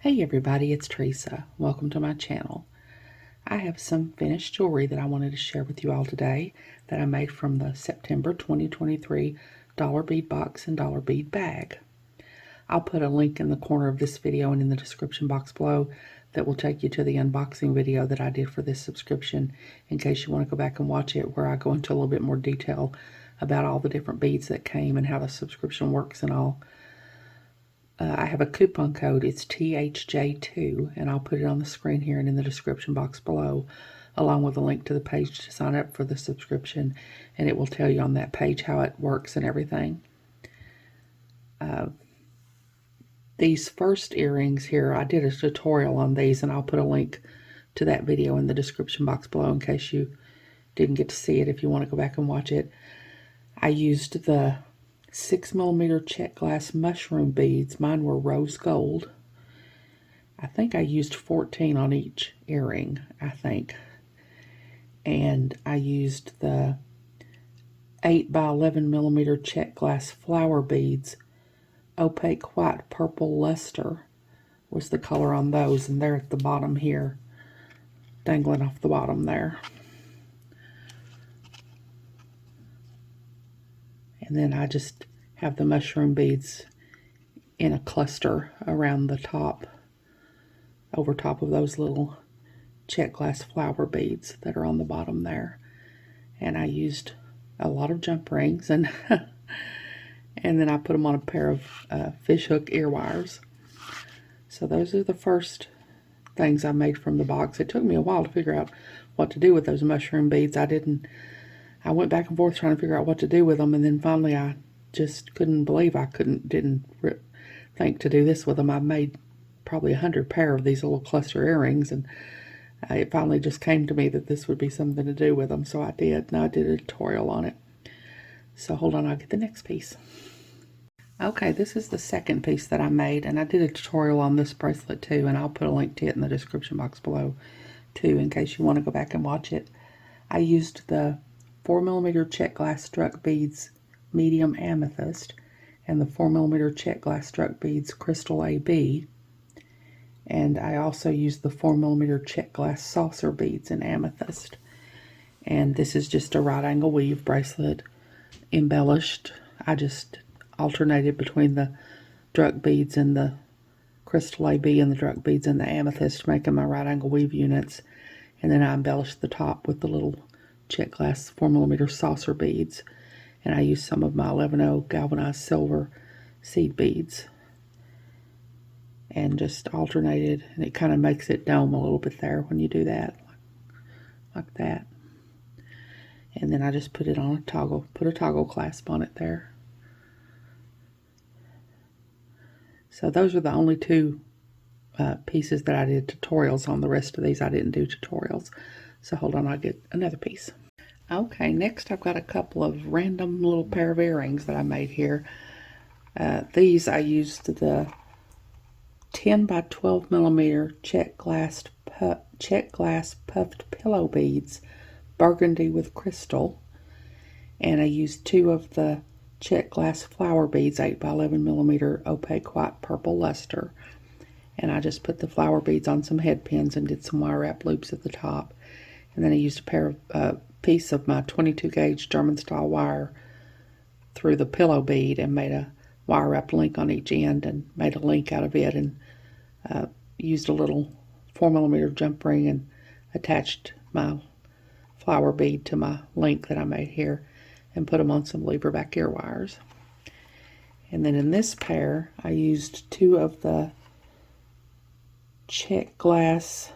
Hey everybody, it's Teresa. Welcome to my channel. I have some finished jewelry that I wanted to share with you all today that I made from the September 2023 dollar bead box and dollar bead bag. I'll put a link in the corner of this video and in the description box below that will take you to the unboxing video that I did for this subscription in case you want to go back and watch it, where I go into a little bit more detail about all the different beads that came and how the subscription works and all. I have a coupon code. It's THJ2, and I'll put it on the screen here and in the description box below, along with a link to the page to sign up for the subscription, and it will tell you on that page how it works and everything. These first earrings here, I did a tutorial on these, and I'll put a link to that video in the description box below in case you didn't get to see it if you want to go back and watch it. I used the 6mm check glass mushroom beads. Mine were rose gold. I think I used 14 on each earring, I think. And I used the 8x11mm check glass flower beads. Opaque white purple luster was the color on those, and they're at the bottom here, dangling off the bottom there. And then I just have the mushroom beads in a cluster around the top, over top of those little check glass flower beads that are on the bottom there. And I used a lot of jump rings, and and then I put them on a pair of fishhook ear wires. So those are the first things I made from the box. It took me a while to figure out what to do with those mushroom beads. I went back and forth trying to figure out what to do with them, and then finally I just couldn't believe didn't think to do this with them. I made probably 100 pair of these little cluster earrings, and it finally just came to me that this would be something to do with them, so I did. Now I did a tutorial on it. So hold on, I'll get the next piece. Okay, this is the second piece that I made, and I did a tutorial on this bracelet too, and I'll put a link to it in the description box below too in case you want to go back and watch it. I used the 4mm check glass struck beads medium amethyst and the 4mm check glass struck beads crystal AB, and I also used the 4mm check glass saucer beads in amethyst. And this is just a right angle weave bracelet, embellished. I just alternated between the druck beads and the crystal AB and the druck beads and the amethyst, making my right angle weave units, and then I embellished the top with the little check glass 4mm saucer beads, and I used some of my 11/0 galvanized silver seed beads and just alternated, and it kind of makes it dome a little bit there when you do that, like that. And then I just put it on a toggle, put a toggle clasp on it there. So those are the only two pieces that I did tutorials on. The rest of these I didn't do tutorials. So hold on, I'll get another piece. Okay, next I've got a couple of random little pair of earrings that I made here. These I used the 10x12mm check glass puffed pillow beads, burgundy with crystal, and I used two of the check glass flower beads, 8x11mm opaque white purple luster, and I just put the flower beads on some head pins and did some wire wrap loops at the top. And then I used a piece of my 22 gauge German style wire through the pillow bead and made a wire wrap link on each end and made a link out of it, and used a little 4mm jump ring and attached my flower bead to my link that I made here and put them on some lever back ear wires. And then in this pair I used two of the check glass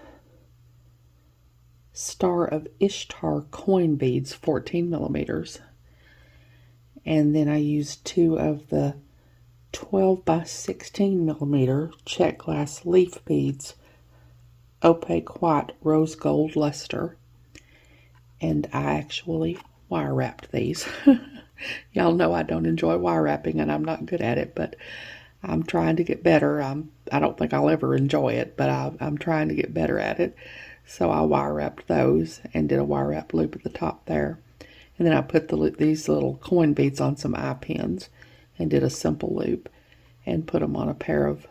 Star of Ishtar coin beads, 14mm, and then I used two of the 12x16mm check glass leaf beads, opaque white rose gold luster, and I actually wire wrapped these. Y'all know I don't enjoy wire wrapping, and I'm not good at it, but I'm trying to get better. I don't think I'll ever enjoy it, but I'm trying to get better at it. So I wire wrapped those and did a wire wrap loop at the top there. And then I put these little coin beads on some eye pins and did a simple loop and put them on a pair of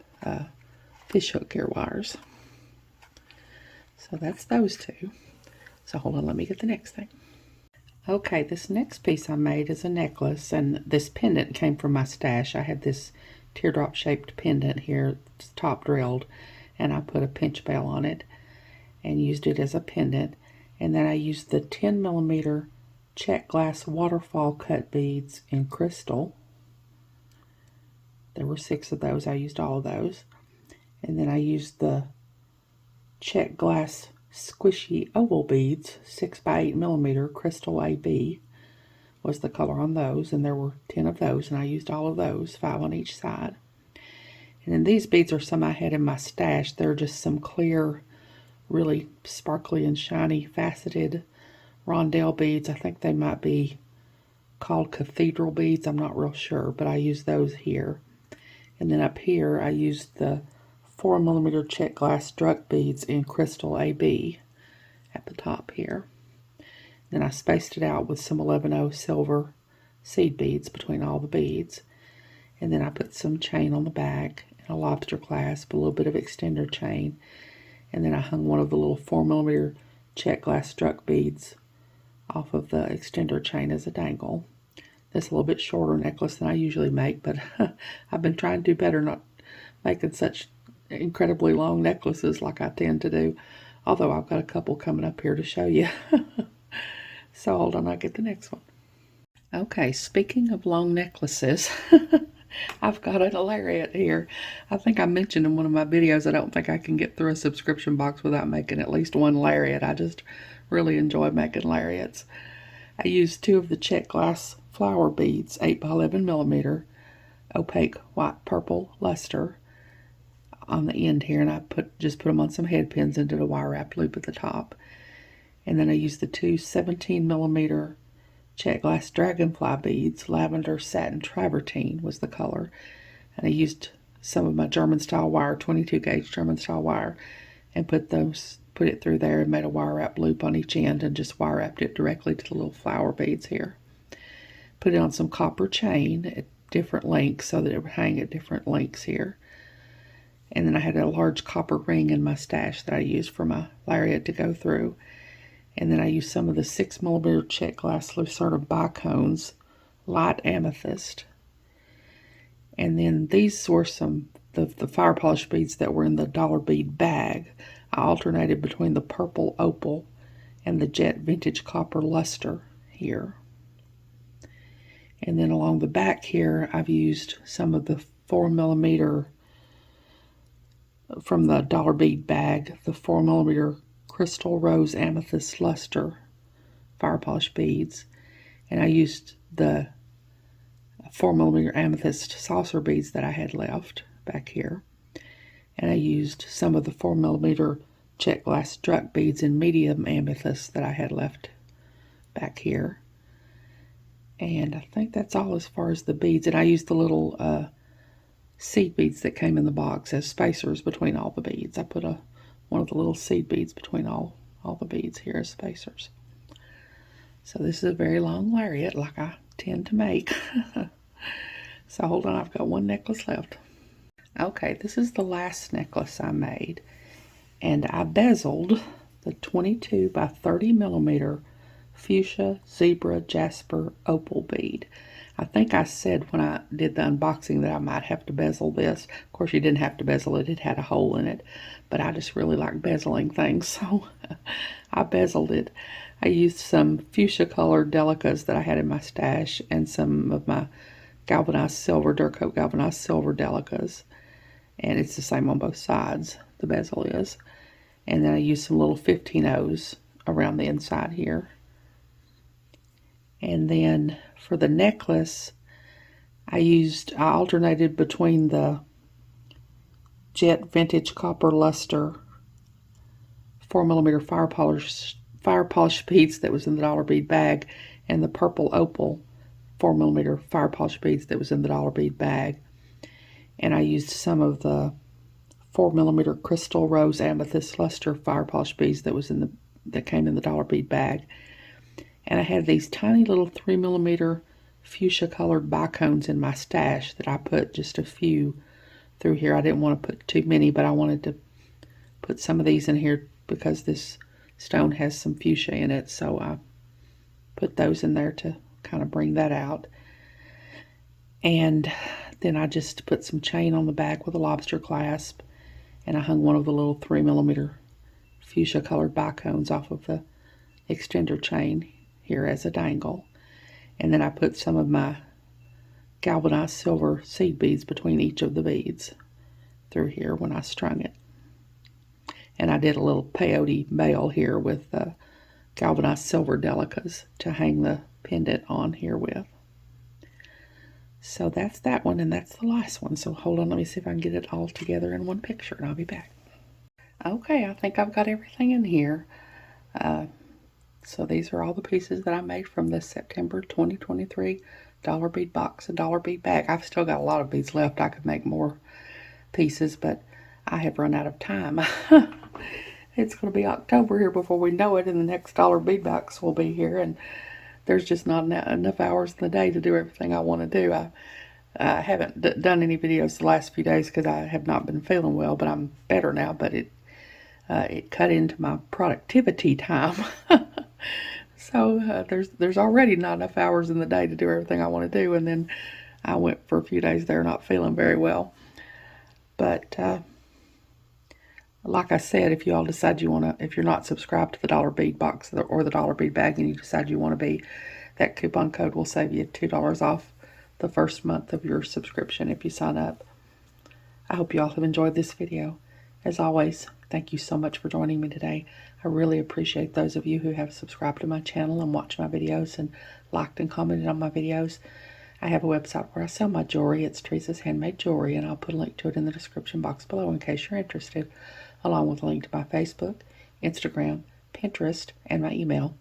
fish hook ear wires. So that's those two. So hold on, let me get the next thing. Okay, this next piece I made is a necklace, and this pendant came from my stash. I had this teardrop shaped pendant here, it's top drilled, and I put a pinch bell on it and used it as a pendant. And then I used the 10mm check glass waterfall cut beads in crystal. There were 6 of those. I used all of those. And then I used the check glass squishy oval beads, 6x8mm crystal AB was the color on those, and there were 10 of those, and I used all of those, 5 on each side. And then these beads are some I had in my stash. They're just some clear, really sparkly and shiny faceted rondelle beads. I think they might be called cathedral beads. I'm not real sure, but I used those here. And then up here I used the 4mm check glass struck beads in crystal AB at the top here. Then I spaced it out with some 11/0 silver seed beads between all the beads. And then I put some chain on the back and a lobster clasp, a little bit of extender chain. And then I hung one of the little 4mm check glass struck beads off of the extender chain as a dangle. This is a little bit shorter necklace than I usually make, but I've been trying to do better, not making such incredibly long necklaces like I tend to do. Although I've got a couple coming up here to show you. So hold on, I'll get the next one. Okay, speaking of long necklaces, I've got a Lariat here. I think I mentioned in one of my videos I don't think I can get through a subscription box without making at least one Lariat. I just really enjoy making Lariats. I used 2 of the check glass flower beads, 8x11mm, opaque white purple luster on the end here, and I just put them on some head pins and did a wire wrap loop at the top. And then I used the 2 17mm check glass dragonfly beads, lavender satin travertine was the color, and I used some of my German style wire, 22 gauge German style wire, and put it through there and made a wire wrap loop on each end and just wire wrapped it directly to the little flower beads here. Put it on some copper chain at different lengths so that it would hang at different lengths here. And then I had a large copper ring in my stash that I used for my Lariat to go through. And then I used some of the 6mm check glass Lucerna bicones, light amethyst. And then these were some the fire polish beads that were in the dollar bead bag. I alternated between the purple opal and the jet vintage copper luster here. And then along the back here, I've used some of the 4mm from the dollar bead bag, the 4mm crystal rose amethyst luster fire polish beads. And I used the 4mm amethyst saucer beads that I had left back here. And I used some of the 4mm check glass struck beads in medium amethyst that I had left back here. And I think that's all as far as the beads. And I used the little seed beads that came in the box as spacers between all the beads. I put one of the little seed beads between all the beads here as spacers. So this is a very long Lariat like I tend to make. So hold on, I've got one necklace left. Okay, this is the last necklace I made. And I bezeled the 22x30mm fuchsia zebra jasper opal bead. I think I said when I did the unboxing that I might have to bezel this. Of course, you didn't have to bezel it. It had a hole in it. But I just really like bezeling things, so I bezeled it. I used some fuchsia colored delicas that I had in my stash and some of my galvanized silver, Durcoat galvanized silver delicas. And it's the same on both sides, the bezel is. And then I used some little 15-0s around the inside here. And then for the necklace, I alternated between the jet vintage copper luster 4mm fire polish beads that was in the dollar bead bag and the purple opal 4mm fire polish beads that was in the dollar bead bag. And I used some of the 4mm crystal rose amethyst luster fire polish beads that came in the dollar bead bag. And I had these tiny little 3mm fuchsia colored bicones in my stash that I put just a few through here. I didn't want to put too many, but I wanted to put some of these in here because this stone has some fuchsia in it, so I put those in there to kind of bring that out. And then I just put some chain on the back with a lobster clasp, and I hung one of the little 3mm fuchsia colored bicones off of the extender chain here as a dangle. And then I put some of my galvanized silver seed beads between each of the beads through here when I strung it. And I did a little peyote bale here with galvanized silver delicas to hang the pendant on here with. So that's that one, and that's the last one. So hold on, let me see if I can get it all together in one picture, and I'll be back. Okay, I think I've got everything in here. So these are all the pieces that I made from this September 2023 dollar bead box and dollar bead bag. I've still got a lot of beads left. I could make more pieces, but I have run out of time. It's going to be October here before we know it, and the next dollar bead box will be here, and there's just not enough hours in the day to do everything I want to do. I haven't done any videos the last few days because I have not been feeling well, but I'm better now, but it cut into my productivity time. So there's already not enough hours in the day to do everything I want to do, and then I went for a few days there not feeling very well. But like I said, if you all decide you want to, if you're not subscribed to the dollar bead box or the dollar bead bag and you decide you want to be, that coupon code will save you $2 off the first month of your subscription if you sign up. I hope you all have enjoyed this video. As always, thank you so much for joining me today. I really appreciate those of you who have subscribed to my channel and watched my videos and liked and commented on my videos. I have a website where I sell my jewelry. It's Teresa's Handmade Jewelry, and I'll put a link to it in the description box below in case you're interested, along with a link to my Facebook, Instagram, Pinterest, and my email.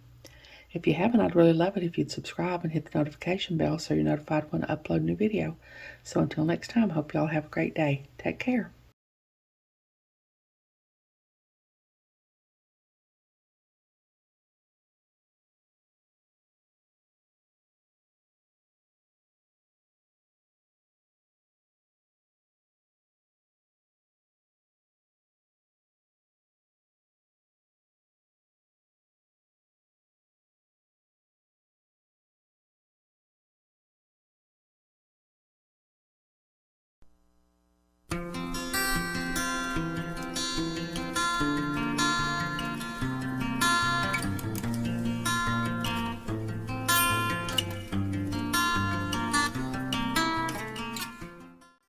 If you haven't, I'd really love it if you'd subscribe and hit the notification bell so you're notified when I upload a new video. So until next time, hope you all have a great day. Take care.